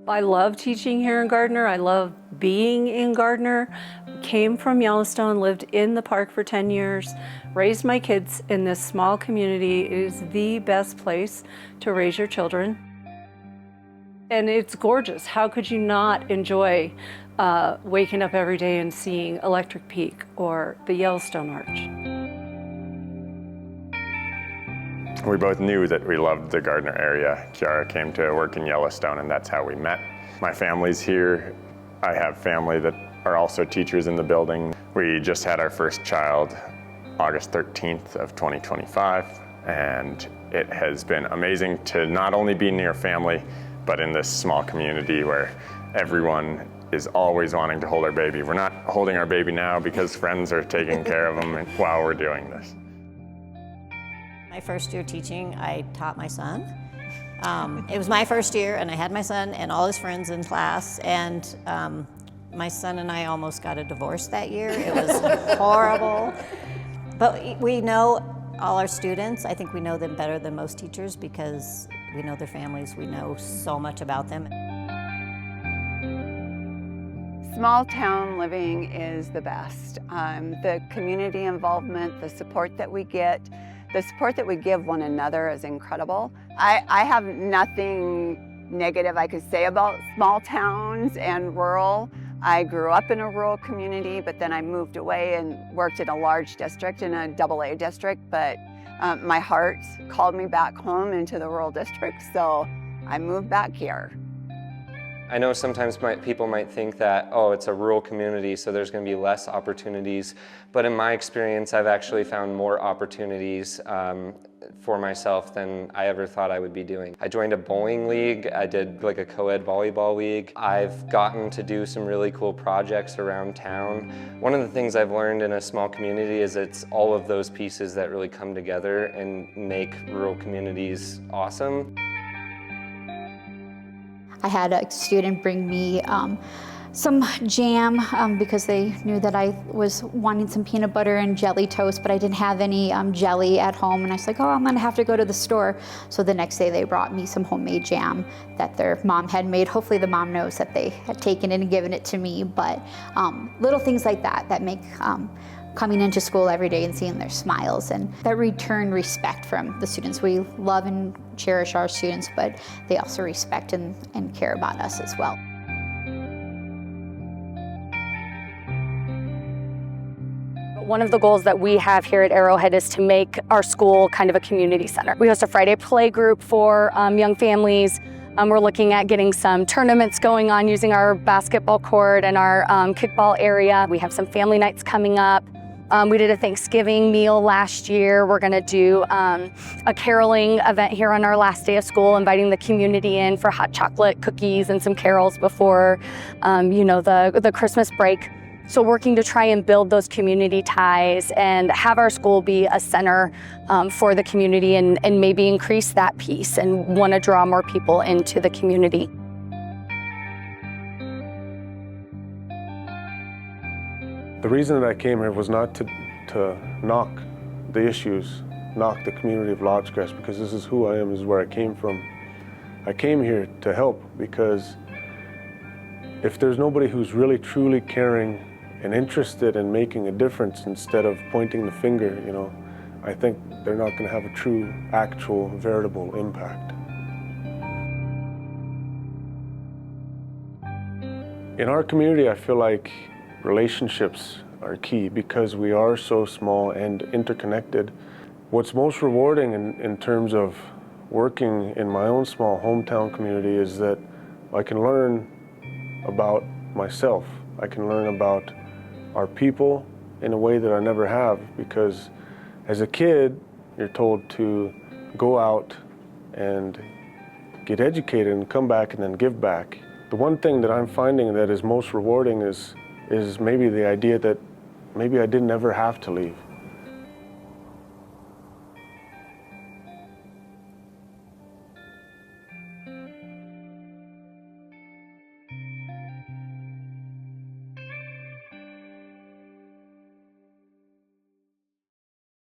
I love teaching here in Gardner. I love being in Gardner. Came from Yellowstone, lived in the park for 10 years, raised my kids in this small community. It is the best place to raise your children. And it's gorgeous. How could you not enjoy waking up every day and seeing Electric Peak or the Yellowstone Arch? We both knew that we loved the Gardner area. Kiara came to work in Yellowstone, and that's how we met. My family's here. I have family that are also teachers in the building. We just had our first child August 13th of 2025, and it has been amazing to not only be near family, but in this small community where everyone is always wanting to hold our baby. We're not holding our baby now because friends are taking care of them while we're doing this. My first year teaching, I taught my son. It was my first year, and I had my son and all his friends in class, and my son and I almost got a divorce that year. It was horrible. But we know all our students. I think we know them better than most teachers because we know their families. We know so much about them. Small town living is the best. The community involvement, the support that we get, the support that we give one another is incredible. I have nothing negative I could say about small towns and rural. I grew up in a rural community, but then I moved away and worked in a large district, in a AA district, but my heart called me back home into the rural district, so I moved back here. I know sometimes people might think that, oh, it's a rural community, so there's going to be less opportunities. But in my experience, I've actually found more opportunities for myself than I ever thought I would be doing. I joined a bowling league. I did like a co-ed volleyball league. I've gotten to do some really cool projects around town. One of the things I've learned in a small community is it's all of those pieces that really come together and make rural communities awesome. I had a student bring me some jam because they knew that I was wanting some peanut butter and jelly toast, but I didn't have any jelly at home. And I was like, oh, I'm gonna have to go to the store. So the next day they brought me some homemade jam that their mom had made. Hopefully the mom knows that they had taken it and given it to me. But little things like that that make coming into school every day and seeing their smiles and that return respect from the students. We love and cherish our students, but they also respect and care about us as well. One of the goals that we have here at Arrowhead is to make our school kind of a community center. We host a Friday play group for young families. We're looking at getting some tournaments going on using our basketball court and our kickball area. We have some family nights coming up. We did a Thanksgiving meal last year. We're gonna do a caroling event here on our last day of school, inviting the community in for hot chocolate, cookies, and some carols before the Christmas break. So working to try and build those community ties and have our school be a center for the community and maybe increase that piece and want to draw more people into the community. The reason that I came here was not to knock the issues, knock the community of Lodge Crest, because this is who I am, this is where I came from. I came here to help because if there's nobody who's really truly caring and interested in making a difference instead of pointing the finger, I think they're not going to have a true, actual, veritable impact. In our community, I feel like relationships are key because we are so small and interconnected. What's most rewarding in terms of working in my own small hometown community is that I can learn about myself. I can learn about our people in a way that I never have, because as a kid, you're told to go out and get educated and come back and then give back. The one thing that I'm finding that is most rewarding is maybe the idea that maybe I didn't ever have to leave.